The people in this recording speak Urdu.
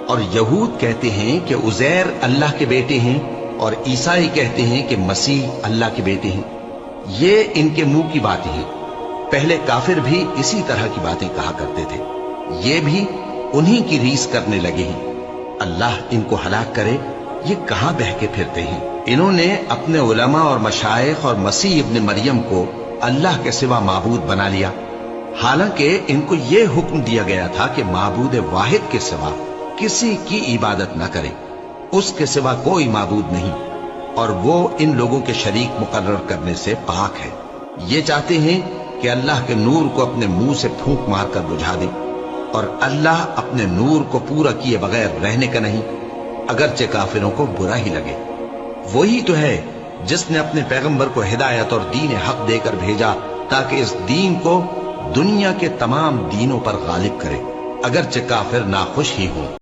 اور یہود کہتے ہیں کہ عزیر اللہ کے بیٹے ہیں، اور عیسائی کہتے ہیں کہ مسیح اللہ کے بیٹے ہیں۔ یہ ان کے منہ کی باتیں ہیں۔ پہلے کافر بھی اسی طرح کی باتیں کہا کرتے تھے، یہ بھی انہی کی ریس کرنے لگے ہیں۔ اللہ ان کو ہلاک کرے، یہ کہاں بہ کے پھرتے ہیں؟ انہوں نے اپنے علماء اور مشائخ اور مسیح ابن مریم کو اللہ کے سوا معبود بنا لیا، حالانکہ ان کو یہ حکم دیا گیا تھا کہ معبود واحد کے سوا کسی کی عبادت نہ کریں، اس کے سوا کوئی معبود نہیں، اور وہ ان لوگوں کے شریک مقرر کرنے سے پاک ہے۔ یہ چاہتے ہیں کہ اللہ کے نور کو اپنے منہ سے پھونک مار کر بجھا دے، اور اللہ اپنے نور کو پورا کیے بغیر رہنے کا نہیں، اگرچہ کافروں کو برا ہی لگے۔ وہی تو ہے جس نے اپنے پیغمبر کو ہدایت اور دین حق دے کر بھیجا تاکہ اس دین کو دنیا کے تمام دینوں پر غالب کرے، اگرچہ کافر ناخوش ہی ہوں۔